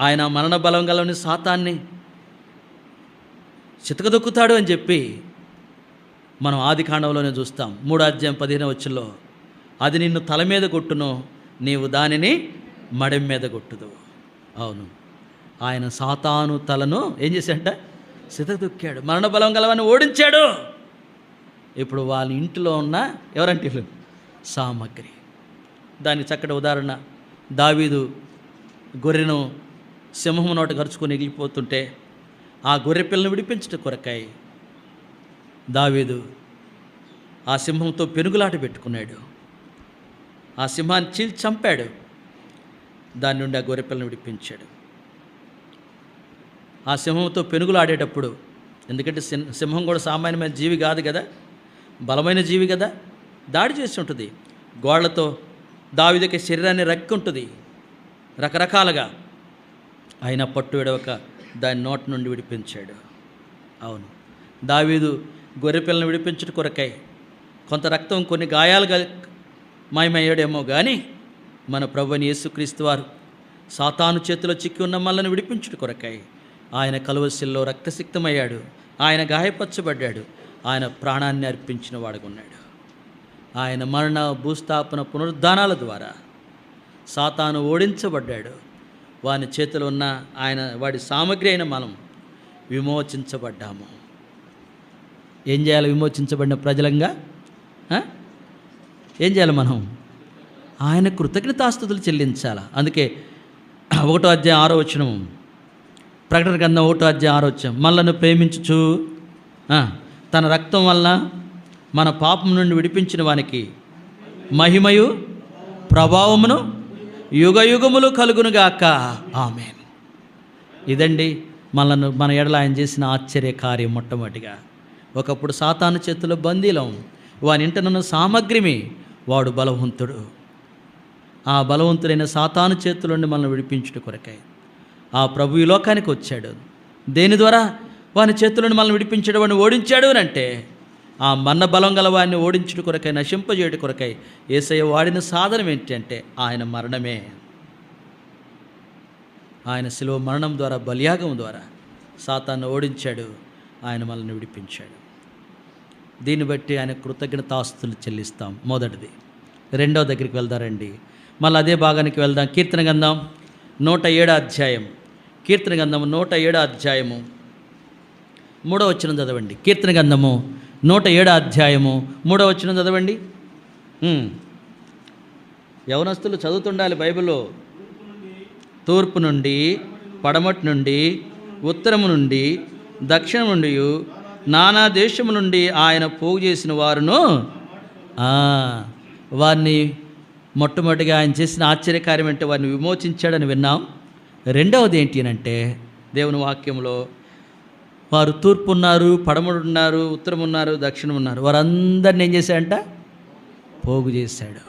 ఆయన మరణ బలం గలవని సాతాన్ని చితకదొక్కుతాడు అని చెప్పి మనం ఆదికాండంలోనే చూస్తాం. 3వ అధ్యాయం 15వ వచనంలో, అది నిన్ను తల మీద కొట్టును, నీవు దానిని మడెం మీద కొట్టుదు. అవును, ఆయన సాతాను తలను ఏం చేశాడంట? చితకదొక్కాడు. మరణ బలం గలవని ఓడించాడు. ఇప్పుడు వాళ్ళ ఇంటిలో ఉన్న ఎవరంటే సామగ్రి. దానికి చక్కటి ఉదాహరణ, దావీదు గొర్రెను సింహము నోట గరుచుకొని ఎగిలిపోతుంటే ఆ గొర్రె పిల్లను విడిపించట కొరకై దావీదు ఆ సింహంతో పెనుగులాట పెట్టుకున్నాడు. ఆ సింహాన్ని చీల్చి చంపాడు. దాని నుండి ఆ గొర్రెపిల్లను విడిపించాడు. ఆ సింహంతో పెనుగులాడేటప్పుడు, ఎందుకంటే సింహం కూడా సామాన్యమైన జీవి కాదు కదా, బలమైన జీవి కదా, దాడి చేసి ఉంటుంది. గోళ్లతో దావీదుకి శరీరాన్ని రక్కి ఉంటుంది రకరకాలుగా. అయినా పట్టు విడవక దాని నోటి నుండి విడిపించాడు. అవును, దావీదు గొర్రెపిల్లను విడిపించుట కొరకై కొంత రక్తం, కొన్ని గాయాలుగా మాయమయ్యాడేమో కానీ మన ప్రభువైన యేసుక్రీస్తు వారు సాతాను చేతిలో చిక్కి ఉన్న మనల్ని విడిపించుట కొరకై ఆయన కలువసిల్లో రక్తసిక్తమయ్యాడు. ఆయన గాయపరచబడ్డాడు. ఆయన ప్రాణాన్ని అర్పించిన వాడుకున్నాడు. ఆయన మరణ, భూస్థాపన, పునరుద్ధానాల ద్వారా సాతాను ఓడించబడ్డాడు. వాని చేతిలో ఉన్న వాడి సామగ్రి అయిన మనం విమోచించబడ్డాము. ఏం చేయాలి? విమోచించబడిన ప్రజలంగా ఏం చేయాలి? మనం ఆయన కృతజ్ఞతాస్తుతులు చెల్లించాలి. అందుకే 1వ అధ్యాయం 6వ వచనం, ప్రకటన గ్రంథం 1వ అధ్యాయం 6వ వచనం, మనలను ప్రేమించుచు తన రక్తం వల్ల మన పాపం నుండి విడిపించిన వానికి మహిమయు ప్రభావమును యుగయుగములు కలుగునుగాక. ఆమేన్. ఇదండి మన ఎడల ఆయన చేసిన ఆశ్చర్య కార్యం. మొట్టమొదటిగా, ఒకప్పుడు సాతాను చేతిలో బందీలం, వాని ఇంటనున్న సామగ్రిమి, వాడు బలవంతుడు. ఆ బలవంతుడైన సాతాను చేతుల నుండి మనల్ని విడిపించుట కొరకై ఆ ప్రభు ఈ లోకానికి వచ్చాడు. దేని ద్వారా? వాని చేతుల నుండి మనల్ని విడిపించాడు, వాడిని ఓడించాడు అని అంటే ఆ మన్న బలం గల వాడిని ఓడించుట కొరకై, నశింపజేయుట కొరకై యేసయ్య వాడిన సాధనం ఏంటంటే ఆయన మరణమే. ఆయన శిలువ మరణం ద్వారా, బలియాగం ద్వారా సాతాన్ని ఓడించాడు. ఆయన మనల్ని విడిపించాడు. దీన్ని బట్టి ఆయన కృతజ్ఞతాస్తులు చెల్లిస్తాం. మొదటిది. రెండవ దగ్గరికి వెళ్దారండి. మళ్ళీ అదే భాగానికి వెళ్దాం. కీర్తన గ్రంథం 107వ అధ్యాయం. కీర్తన గ్రంథము 107వ అధ్యాయము 3వ వచనం చదవండి. కీర్తన గ్రంథము 107వ అధ్యాయము 3వ వచనం చదవండి. యవనస్తులు చదువుతుండాలి బైబిల్లో. తూర్పు నుండి, పడమటి నుండి, ఉత్తరము నుండి, దక్షిణం నుండి, నానా దేశము నుండి ఆయన పోగు చేసిన వారును, వారిని మొట్టమొదటిగా ఆయన చేసిన ఆశ్చర్యకార్యం అంటే వారిని విమోచించాడని విన్నాం. రెండవది ఏంటి అంటే, దేవుని వాక్యంలో వారు తూర్పు ఉన్నారు, పడమడు ఉన్నారు, ఉత్తరం ఉన్నారు, దక్షిణం ఉన్నారు, వారందరిని ఏం చేశాడంట? పోగు చేశాడు.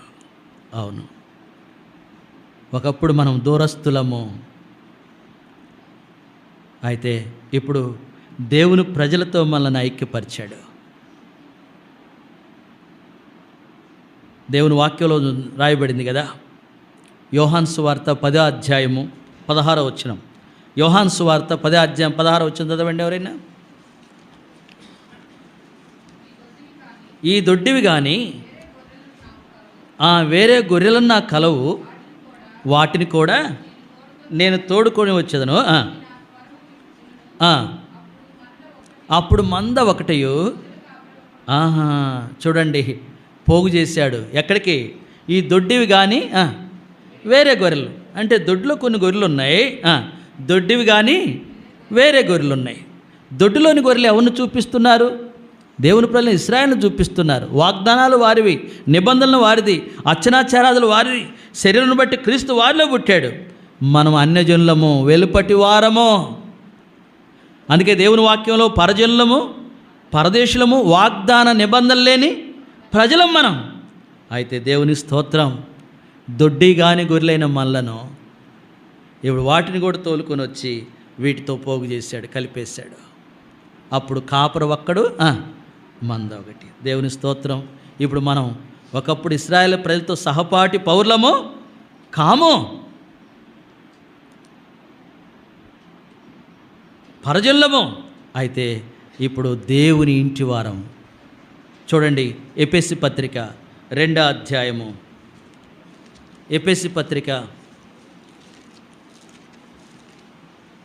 అవును, ఒకప్పుడు మనం దూరస్తులము, అయితే ఇప్పుడు దేవుని ప్రజలతో మనల్ని ఐక్యపరిచాడు. దేవుని వాక్యంలో రాయబడింది కదా, యోహాను సువార్త 10వ అధ్యాయము 16వ వచనం. యోహాను సువార్త 10వ అధ్యాయం 16వ వచనం చదవండి ఎవరైనా. ఈ దొడ్డివి కానీ వేరే గొర్రెలను నా కలవు, వాటిని కూడా నేను తోడుకొని వచ్చేదను. అప్పుడు మంద ఒకటయు. చూడండి, పోగు చేశాడు. ఎక్కడికి? ఈ దొడ్డివి కానీ వేరే గొర్రెలు, అంటే దొడ్లో కొన్ని గొర్రెలు ఉన్నాయి, దొడ్డివి కానీ వేరే గొర్రెలు ఉన్నాయి. దొడ్డులోని గొర్రెలు ఎవరిని చూపిస్తున్నారు? దేవుని ప్రజలను, ఇశ్రాయేలును చూపిస్తున్నారు. వాగ్దానాలు వారివి, నిబంధనలు వారిది, అర్చనాచారాదులు వారిది. శరీరం బట్టి క్రీస్తు వారిలో పుట్టాడు. మనం అన్యజనులము, వెలుపటి వారము. అందుకే దేవుని వాక్యంలో పరజనులము, పరదేశులము, వాగ్దాన నిబంధనలు లేని ప్రజలం మనం. అయితే దేవుని స్తోత్రం, దొడ్డి గాని గొర్రెలైన మనలను ఇప్పుడు వాటిని కూడా తోలుకొని వచ్చి వీటితో పోగు చేశాడు, కలిపేశాడు. అప్పుడు కాపరు ఒక్కడు, మంద ఒకటి. దేవుని స్తోత్రం. ఇప్పుడు మనం ఒకప్పుడు ఇశ్రాయేలు ప్రజలతో సహపాటి పౌరులము కాము, పరజనులము. అయితే ఇప్పుడు దేవుని ఇంటి వారం. చూడండి, ఎఫెసీ పత్రిక 2వ అధ్యాయము, ఎఫెసీ పత్రిక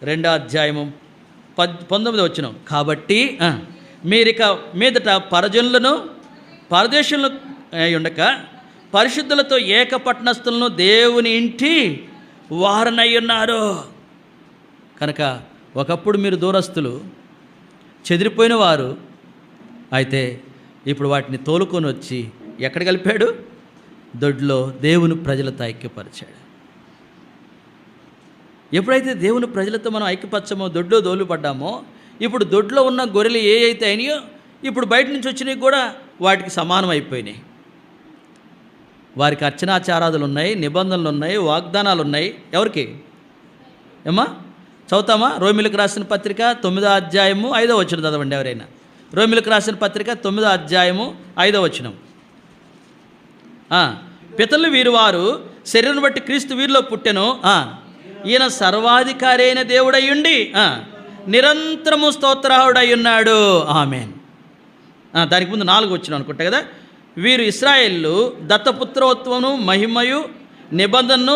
2వ అధ్యాయము 19వ వచనం. కాబట్టి మీరిక మీదట పరజనులను, పరదేశులను ఉండక పరిశుద్ధులతో ఏకపట్నస్తులను దేవుని ఇంటి వారనై ఉన్నారు. కనుక ఒకప్పుడు మీరు దూరస్తులు, చెదిరిపోయిన వారు, అయితే ఇప్పుడు వాటిని తోలుకొని వచ్చి ఎక్కడ కలిపాడు? దొడ్లో దేవుని ప్రజలతో ఐక్యపరిచాడు. ఎప్పుడైతే దేవుని ప్రజలతో మనం ఐక్యపరచమో, దొడ్లో దోలుపడ్డామో, ఇప్పుడు దొడ్లో ఉన్న గొర్రెలు ఏ అయితే అయినాయో ఇప్పుడు బయట నుంచి వచ్చినవి కూడా వాటికి సమానం అయిపోయినాయి. వారికి అర్చనాచారాదులు ఉన్నాయి, నిబంధనలు ఉన్నాయి, వాగ్దానాలు ఉన్నాయి. ఎవరికి? ఏమ్మా చదువుతామా? రోమిలకు రాసిన పత్రిక 9వ అధ్యాయము 5వ వచనం చదవండి ఎవరైనా. రోమిలకు రాసిన పత్రిక 9వ అధ్యాయము 5వ వచనం. పితరులు వీరు వారు శరీరం బట్టి క్రీస్తు వీరిలో పుట్టెను. ఈయన సర్వాధికారి అయిన దేవుడయ్యుండి నిరంతరము స్తోత్రాహుడై ఉన్నాడు. ఆమేన్. దానికి ముందు 4 వచ్చిన అనుకుంటా కదా. వీరు ఇశ్రాయేలు దత్తపుత్రోత్వమును, మహిమయు, నిబంధనను,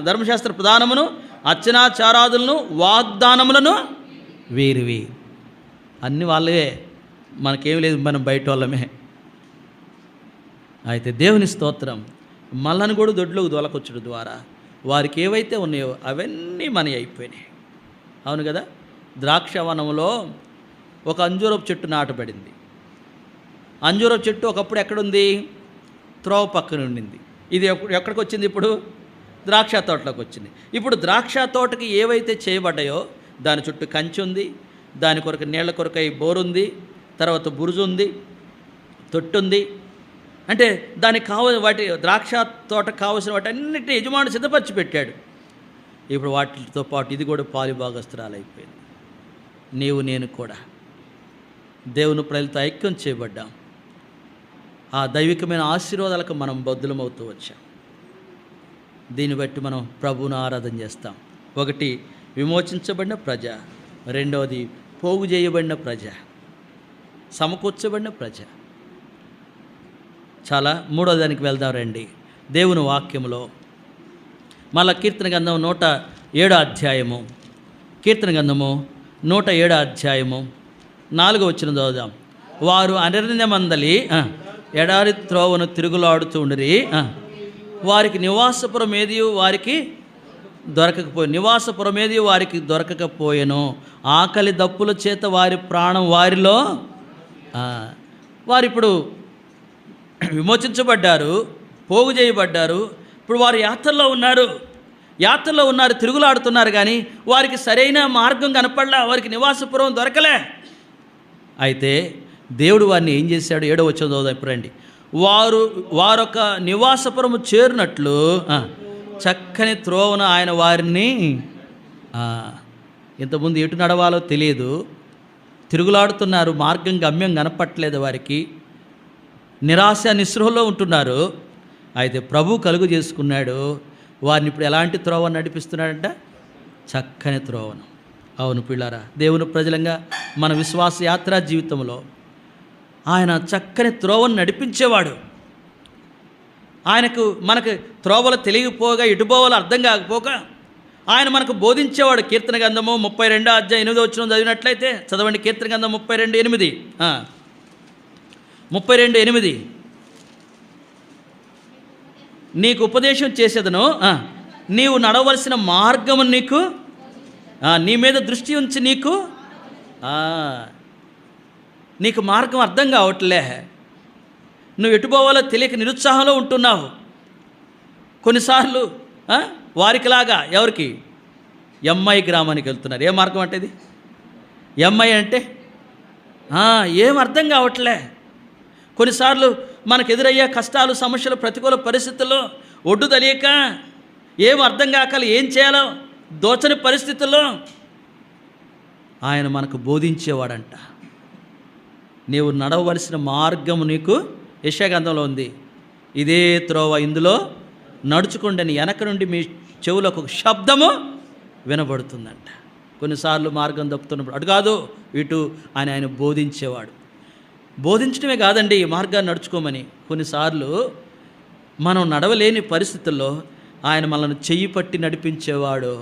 ధర్మశాస్త్ర ప్రధానమును, అర్చనాచారాదులను, వాగ్దానములను వీరివి. అన్ని వాళ్ళే, మనకేం లేదు, మనం బయట వాళ్ళమే. అయితే దేవుని స్తోత్రం, మళ్ళను కూడా దొడ్లోకి దొలకొచ్చడం ద్వారా వారికి ఏవైతే ఉన్నాయో అవన్నీ మనవి అయిపోయినాయి. అవును కదా. ద్రాక్షవనంలో ఒక అంజూరపు చెట్టు నాటబడింది. అంజూరపు చెట్టు ఒకప్పుడు ఎక్కడుంది? త్రోవ పక్కన ఉండింది. ఇది ఎక్కడికి వచ్చింది? ఇప్పుడు ద్రాక్ష తోటలోకి వచ్చింది. ఇప్పుడు ద్రాక్ష తోటకి ఏవైతే చేయబడ్డాయో దాని చుట్టూ కంచె ఉంది, దాని కొరకు నీళ్ల కొరకై బోరుంది, తర్వాత బురుజు ఉంది, తొట్టు ఉంది. అంటే దానికి వాటి ద్రాక్ష తోటకు కావలసిన వాటి అన్నిటిని యజమానుడు సిద్ధపరిచి పెట్టాడు. ఇప్పుడు వాటితో పాటు ఇది కూడా పాలిభాగస్తురాలు అయిపోయింది. నీవు నేను కూడా దేవుని ప్రజలతో ఐక్యం చేయబడ్డాం. ఆ దైవికమైన ఆశీర్వాదాలకు మనం బద్దులమవుతూ వచ్చాం. దీన్ని బట్టి మనం ప్రభువును ఆరాధన చేస్తాం. ఒకటి విమోచించబడిన ప్రజ, రెండవది పోగు చేయబడిన ప్రజ, సమకూర్చబడిన ప్రజ. చాలా మూడో దానికి వెళ్దాం రండి. దేవుని వాక్యంలో మళ్ళా కీర్తన గ్రంథం 107వ అధ్యాయము, కీర్తన గ్రంథము 107వ అధ్యాయము 4వ వచనం చదువుదాం. వారు అరణ్యమందలి ఎడారి త్రోవను తిరుగులాడుతూ ఉండిరి. వారికి నివాసపురం ఏది వారికి దొరకకపోయెను. ఆకలి దప్పుల చేత వారి ప్రాణం వారిలో. వారిప్పుడు విమోచించబడ్డారు, పోగు చేయబడ్డారు. ఇప్పుడు వారు యాత్రలో ఉన్నారు, తిరుగులాడుతున్నారు. కానీ వారికి సరైన మార్గం కనపడలా, వారికి నివాసపురం దొరకలే. అయితే దేవుడు వారిని ఏం చేశాడు? 7వ వచనం చదువుదాం ఇప్పుడు రండి. వారొక నివాసపురము చేరినట్లు చక్కని త్రోవన ఆయన వారిని, ఇంతకుముందు ఎటు నడవాలో తెలియదు, తిరుగులాడుతున్నారు, మార్గం గమ్యం కనపట్లేదు, వారికి నిరాశ నిస్పృహలో ఉంటున్నారు. అయితే ప్రభు కలుగు చేసుకున్నాడు వారిని. ఇప్పుడు ఎలాంటి త్రోవను నడిపిస్తున్నాడంట? చక్కని త్రోవను. అవును పిల్లారా, దేవుని ప్రజలంగా మన విశ్వాస యాత్రా జీవితంలో ఆయన చక్కని త్రోవను నడిపించేవాడు. మనకు త్రోవలు తెలియకపోగా, ఎటుపోవాలో అర్థం కాకపోగా ఆయన మనకు బోధించేవాడు. కీర్తన గ్రంథము 32వ అధ్యాయం 8వ వచనం చదివినట్లయితే చదవండి. కీర్తన గ్రంథం 32:8. 32:8. నీకు ఉపదేశం చేసేదను, నీవు నడవలసిన మార్గము నీకు, నీ మీద దృష్టి ఉంచి నీకు మార్గం అర్థం కావట్లే, నువ్వు ఎటుపోవాలో తెలియక నిరుత్సాహంలో ఉంటున్నావు. కొన్నిసార్లు వారికిలాగా ఎవరికి? ఎంఐ గ్రామానికి వెళ్తున్నారు. ఏ మార్గం అంటే ఇది? ఎంఐ అంటే ఏం అర్థం కావట్లే. కొన్నిసార్లు మనకు ఎదురయ్యే కష్టాలు, సమస్యలు, ప్రతికూల పరిస్థితుల్లో ఒడ్డు తెలియక, ఏం అర్థం కాక ఏం చేయాలో దోచని పరిస్థితుల్లో ఆయన మనకు బోధించేవాడంట. నీవు నడవలసిన మార్గము నీకు యెషయా గ్రంథంలో ఉంది. ఇదే త్రోవ, ఇందులో నడుచుకుండని వెనక నుండి మీ చెవులకు ఒక శబ్దము వినబడుతుందంట. కొన్నిసార్లు మార్గం తప్పుతున్నప్పుడు అటు కాదు ఇటు అని ఆయన బోధించేవాడు. బోధించడమే కాదండి, ఈ మార్గాన్ని నడుచుకోమని. కొన్నిసార్లు మనం నడవలేని పరిస్థితుల్లో ఆయన మనల్ని చెయ్యి పట్టి నడిపించేవాడు.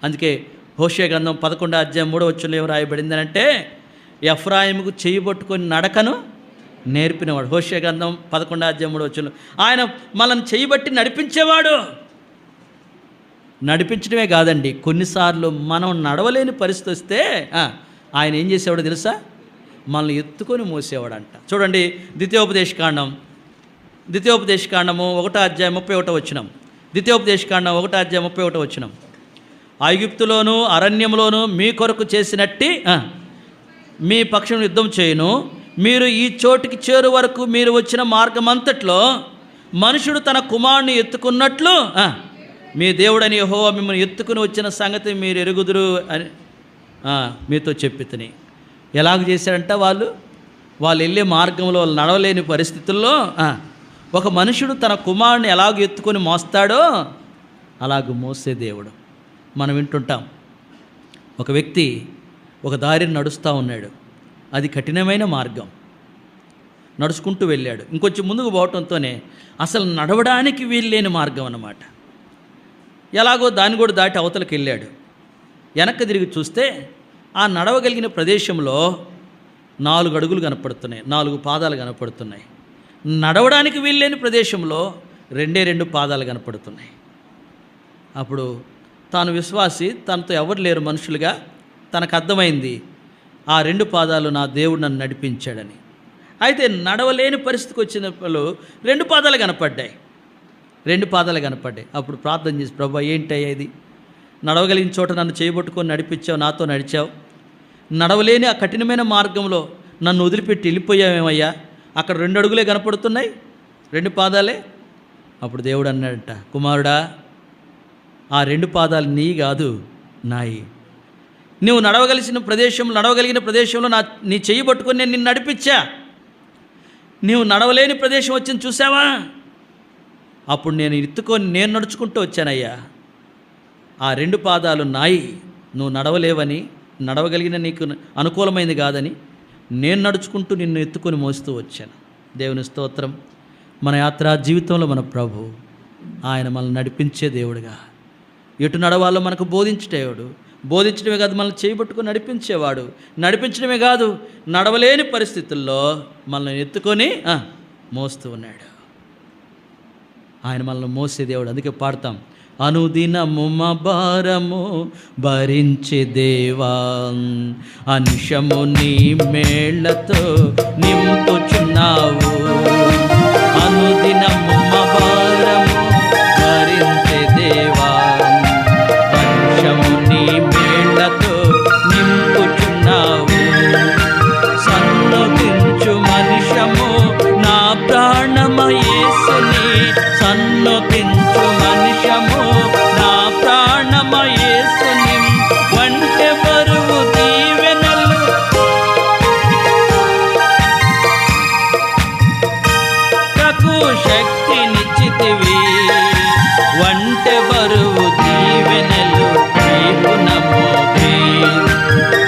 అందుకే హోషేయ గ్రంథం 11వ అధ్యాయం 3వ వచనంలో ఏం రాయబడింది అంటే, ఎఫ్రాయిముకు చెయ్యి పట్టుకొని నడకను నేర్పినవాడు. హోషేయ గ్రంథం 11వ అధ్యాయం 3వ వచనంలో ఆయన మనల్ని చెయ్యి పట్టి నడిపించేవాడు. నడిపించడమే కాదండి, కొన్నిసార్లు మనం నడవలేని పరిస్థితి వస్తే ఆయన ఏం చేసేవాడో తెలుసా? మనల్ని ఎత్తుకొని మోసేవాడంట. చూడండి, ద్వితీయోపదేశకాండము 1వ అధ్యాయం 31వ వచనం. ద్వితీయోపదేశకాండం 1వ అధ్యాయం 31వ వచనం. ఐగుప్తులోను అరణ్యంలోను మీ కొరకు చేసినట్టి మీ పక్షం యుద్ధం చేయును. మీరు ఈ చోటికి చేరు వరకు మీరు వచ్చిన మార్గం అంతట్లో మనుషుడు తన కుమారుని ఎత్తుకున్నట్లు మీ దేవుడని యెహోవా మిమ్మల్ని ఎత్తుకుని వచ్చిన సంగతి మీరు ఎరుగుదురు అని మీతో చెప్పితిని. ఎలాగ చేశారంట? వాళ్ళు వెళ్ళే మార్గంలో వాళ్ళు నడవలేని పరిస్థితుల్లో ఒక మనుషుడు తన కుమారుని ఎలాగ ఎత్తుకొని మోస్తాడో అలాగ మోసే దేవుడు. మనం వింటుంటాం, ఒక వ్యక్తి ఒక దారిని నడుస్తూ ఉన్నాడు, అది కఠినమైన మార్గం, నడుచుకుంటూ వెళ్ళాడు. ఇంకొంచెం ముందుకు పోవటంతోనే అసలు నడవడానికి వీల్లేని మార్గం అన్నమాట. ఎలాగో దాన్ని కూడా దాటి అవతలకి వెళ్ళాడు. వెనక్కి తిరిగి చూస్తే ఆ నడవగలిగిన ప్రదేశంలో 4 అడుగులు కనపడుతున్నాయి, 4 పాదాలు కనపడుతున్నాయి. నడవడానికి వీల్లేని ప్రదేశంలో 2 పాదాలు కనపడుతున్నాయి. అప్పుడు తాను విశ్వాసి, తనతో ఎవరు లేరు మనుషులుగా, తనకు అర్థమైంది ఆ 2 పాదాలు నా దేవుడు నన్ను నడిపించాడని. అయితే నడవలేని పరిస్థితికి వచ్చినప్పుడు 2 పాదాలు కనపడ్డాయి. అప్పుడు ప్రార్థన చేసి, ప్రభువా ఏంటయ్యా ఇది? నడవగలిగిన చోట నన్ను చేయబట్టుకొని నడిపించావు, నాతో నడిచావు. నడవలేని ఆ కఠినమైన మార్గంలో నన్ను వదిలిపెట్టి వెళ్ళిపోయావేమయ్యా? అక్కడ 2 అడుగులే కనపడుతున్నాయి, 2 పాదాలే. అప్పుడు దేవుడు అన్నాడంట, కుమారుడా, ఆ 2 పాదాలు నీ కాదు, నాయి. నువ్వు నడవగలిగిన ప్రదేశంలో నీ చెయ్యి పట్టుకొని నేను నిన్ను నడిపించా. నీవు నడవలేని ప్రదేశం వచ్చింది చూసావా? అప్పుడు నేను ఎత్తుకొని నేను నడుచుకుంటూ వచ్చానయ్యా. ఆ 2 పాదాలు నాయి, నువ్వు నడవలేవని, నడవగలిగిన నీకు అనుకూలమైంది కాదని నేను నడుచుకుంటూ నిన్ను ఎత్తుకొని మోస్తూ వచ్చాను. దేవుని స్తోత్రం. మన యాత్రా జీవితంలో మన ప్రభు ఆయన మనల్ని నడిపించే దేవుడుగా, ఎటు నడవాలో మనకు బోధించడమే కాదు, మనల్ని చేయబట్టుకొని నడిపించడమే కాదు, నడవలేని పరిస్థితుల్లో మనల్ని ఎత్తుకొని మోస్తూ ఉన్నాడు. ఆయన మనల్ని మోసే దేవుడు. అందుకే పాడతాం, అనుదినము మా భారము భరించే దేవా, అంశము నీ మేళ్లతో నింపుచున్నావు. అనుదినము మా భారము భరించే దేవా, అంశము నీ మేళ్లతో నింపుచున్నావు. సన్నతించు మనిషము నా ప్రాణమ యేసుని, సన్నతించు మనిషము నా ప్రాణమ యేసుని, వంటె బరువు దీవెనలు నాకు శక్తినిచ్చితివి. వంటె బరువు దీవెనలు నీకు నమోపి,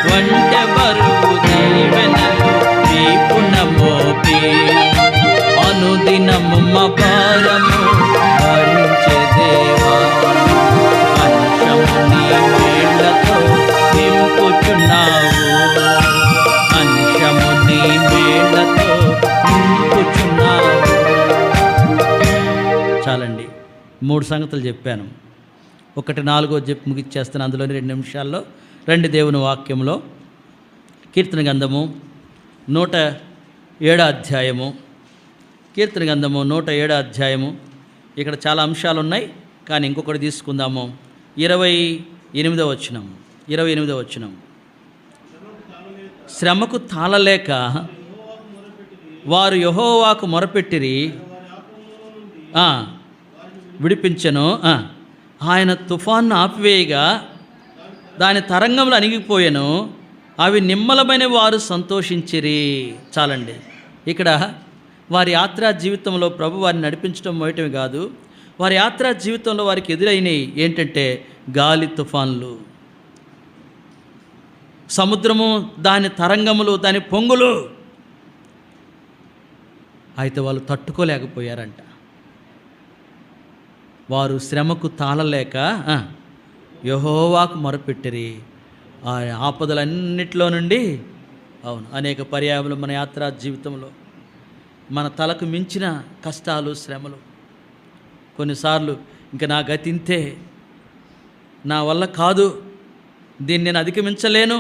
వంటె బరువు దీవెనలు నీకు నమోపి. అనుదినము మా భారము భరించే దేవా, అంశము నీ మేళ్లతో నింపుచున్నావు. అంశము నీ మేళ్లతో నింపుచున్నావు. చాలండి, 3 సంగతులు చెప్పాను. 4వ చెప్పి ముగిచ్చేస్తాను. అందులోని 2 నిమిషాల్లో రండి దేవుని వాక్యంలో. కీర్తన గ్రంథము 107వ అధ్యాయము. కీర్తన గ్రంథము 107వ అధ్యాయము. ఇక్కడ చాలా అంశాలు ఉన్నాయి, కానీ ఇంకొకటి తీసుకుందాము. 28వ వచనం. శ్రమకు తాళలేక వారు యెహోవాకు మొరపెట్టిరి, విడిపించెను. ఆయన తుఫాన్ను ఆపివేయగా దాని తరంగంలో అణిగిపోయాను, అవి నిమ్మలమైన వారు సంతోషించిరి. చాలండి, ఇక్కడ వారి యాత్రా జీవితంలో ప్రభు వారిని నడిపించడం మొదటమే కాదు, వారి యాత్రా జీవితంలో వారికి ఎదురైనవి ఏంటంటే గాలి తుఫాన్లు, సముద్రము దాని తరంగములు, దాని పొంగులు. అయితే వాళ్ళు తట్టుకోలేకపోయారంట. వారు శ్రమకు తాళలేక యెహోవాకు మొరపెట్టిరి. ఆ ఆపదలన్నిటిలో నుండి అనేక పర్యాయములు మన యాత్రా జీవితంలో మన తలకు మించిన కష్టాలు, శ్రమలు, కొన్నిసార్లు ఇంకా నా గతి ఇంతే, నా వల్ల కాదు, దీన్ని నేను అధిగమించలేను,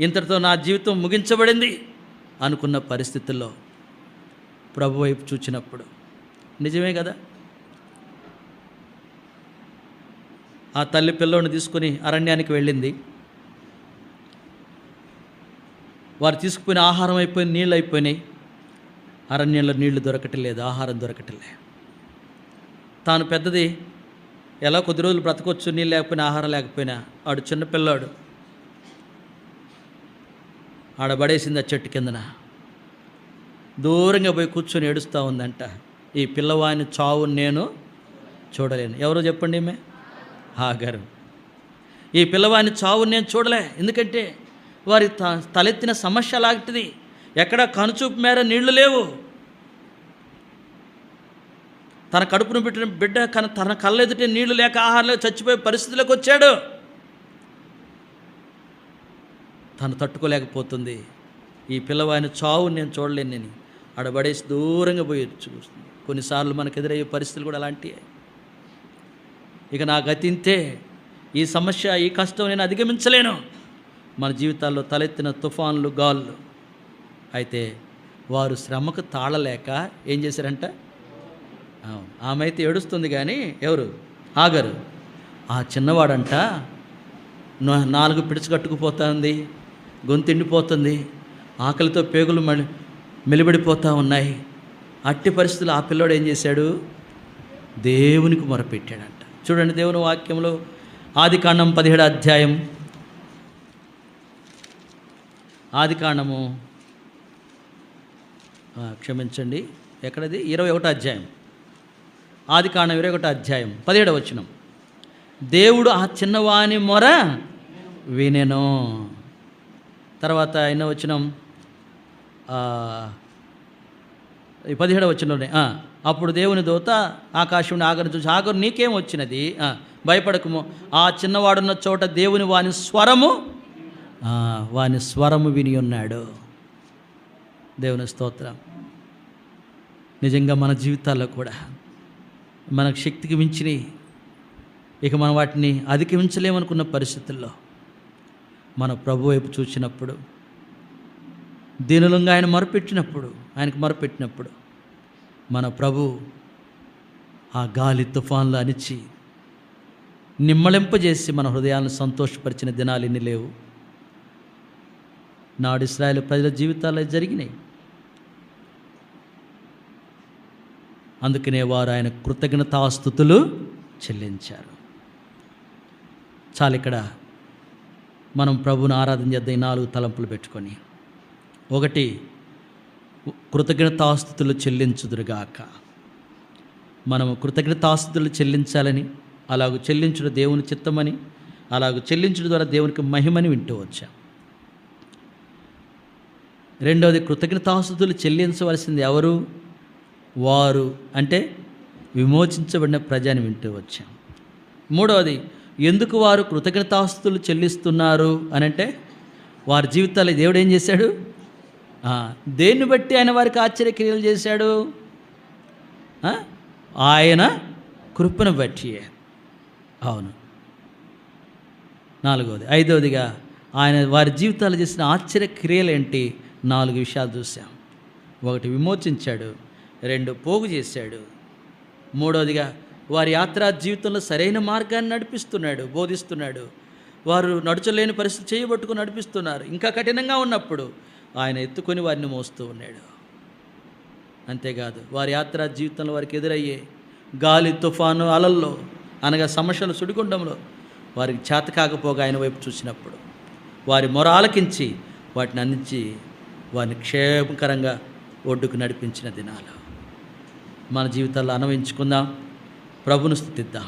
ఇంతటితో నా జీవితం ముగించబడింది అనుకున్న పరిస్థితుల్లో ప్రభు వైపు చూచినప్పుడు, నిజమే కదా, ఆ తల్లి పిల్లోని తీసుకుని అరణ్యానికి వెళ్ళింది. వారు తీసుకుపోయిన ఆహారం అయిపోయి నీళ్ళు అయిపోయినాయి. అరణ్యంలో నీళ్లు దొరకట్లేదు, ఆహారం దొరకట్లే. తాను పెద్దది, ఎలా కొద్ది రోజులు బ్రతకొచ్చు, నీళ్ళు లేకపోయినా ఆహారం లేకపోయినా. ఆడు చిన్నపిల్లాడు, ఆడబడేసింది ఆ చెట్టు కిందన. దూరంగా పోయి కూర్చొని ఏడుస్తూ ఉందంట, ఈ పిల్లవాని చావు నేను చూడలేను. ఎవరో చెప్పండి, ఈమె హాగరు. ఈ పిల్లవాని చావు నేను చూడలే, ఎందుకంటే వారి తలెత్తిన సమస్య లాంటిది. ఎక్కడ కనుచూపు మేర నీళ్లు లేవు. తన కడుపును పెట్టిన బిడ్డ తన కళ్ళెదుటే నీళ్లు లేక ఆహారం లేక చచ్చిపోయే పరిస్థితిలోకి వచ్చాడు. తను తట్టుకోలేకపోతుంది. ఈ పిల్లవాని చావు నేను చూడలేనని ఆడబడేసి దూరంగా పోయి చూస్తుంది. కొన్నిసార్లు మనకు ఎదురయ్యే పరిస్థితులు కూడా అలాంటివే. ఇక నా గతి ఇంతే, ఈ సమస్య, ఈ కష్టం నేను అధిగమించలేను. మన జీవితాల్లో తలెత్తిన తుఫాన్లు, గాళ్ళు. అయితే వారు శ్రమకు తాళలేక ఏం చేశారంట, ఆమె అయితే ఏడుస్తుంది, కానీ ఎవరు, హాగరు. ఆ చిన్నవాడంట 4 పిడిచి కట్టుకుపోతుంది, గొంతు ఎండిపోతుంది, ఆకలితో పేగులు మెలిబడిపోతూ ఉన్నాయి. అట్టి పరిస్థితులు ఆ పిల్లోడు ఏం చేశాడు, దేవునికి మొరపెట్టాడంట. చూడండి దేవుని వాక్యంలో ఆదికాండం 17వ అధ్యాయం, ఆదికాండము క్షమించండి, ఎక్కడది, 21వ అధ్యాయం, ఆదికాండం 21వ అధ్యాయం 17వ వచనం. దేవుడు ఆ చిన్నవాని మొర వినెను. తర్వాత ఎన్నో వచనం, 17వ వచనంలోనే, అప్పుడు దేవుని దూత ఆకాశం ఆగను చూసి, ఆగరు నీకేం వచ్చినది, భయపడకము, ఆ చిన్నవాడున్న చోట దేవుని వాని స్వరము విని ఉన్నాడు. దేవుని స్తోత్రం. నిజంగా మన జీవితాల్లో కూడా మనకు శక్తికి మించినవి, ఇక మనం వాటిని అధిగమించలేమనుకున్న పరిస్థితుల్లో మన ప్రభు వైపు చూసినప్పుడు, దీనులంగా ఆయనకు మొరపెట్టినప్పుడు మన ప్రభు ఆ గాలి తుఫాన్లు అణిచి నిమ్మళింపజేసి మన హృదయాలను సంతోషపరిచిన దినాలు ఎన్ని లేవు. నాడు ఇశ్రాయేలు ప్రజల జీవితాల్లో జరిగినాయి. అందుకనే వారు ఆయన కృతజ్ఞతాస్తుతులు చెల్లించారు. చాలు, ఇక్కడ మనం ప్రభువుని ఆరాధన చేద్దాం. 4 తలంపులు పెట్టుకొని, 1 కృతజ్ఞతాస్తుతులు చెల్లించుదురుగాక. మనము కృతజ్ఞతాస్తుతులు చెల్లించాలని, అలాగ చెల్లించుడు దేవుని చిత్తమని, అలాగ చెల్లించుడు ద్వారా దేవునికి మహిమని వింటూ వచ్చాం. 2వది, కృతజ్ఞతాస్తుతులు చెల్లించవలసింది ఎవరు, వారు అంటే విమోచించబడిన ప్రజని వింటూ వచ్చాం. 3వది, ఎందుకు వారు కృతజ్ఞతాస్తుతులు చెల్లిస్తున్నారు అనంటే, వారి జీవితాల్లో దేవుడు ఏం చేశాడు, దేన్ని బట్టి ఆయన వారికి ఆశ్చర్యక్రియలు చేశాడు, ఆయన కృపను బట్టి. అవును. 4వది, 5వదిగా ఆయన వారి జీవితాలు చేసిన ఆశ్చర్యక్రియలు ఏంటి, 4 విషయాలు చూసాం. 1 విమోచించాడు, 2 పోగు చేశాడు, 3వదిగా వారి యాత్రా జీవితంలో సరైన మార్గాన్ని నడిపిస్తున్నాడు, బోధిస్తున్నాడు. వారు నడుచలేని పరిస్థితి చేయబట్టుకుని నడిపిస్తున్నారు. ఇంకా కఠినంగా ఉన్నప్పుడు ఆయన ఎత్తుకొని వారిని మోస్తూ ఉన్నాడు. అంతేకాదు, వారి యాత్రా జీవితంలో వారికి ఎదురయ్యే గాలి, తుఫాను, అలల్లో, అనగా సమస్యల సుడిగుండంలో వారికి చేత కాకపోగా ఆయన వైపు చూసినప్పుడు వారి మొర ఆలకించి వాటిని అందించి వారిని క్షేమకరంగా ఒడ్డుకు నడిపించిన దినాలు మన జీవితాల్లో అన్వయించుకుందాం. ప్రభును స్తుతిద్దాం.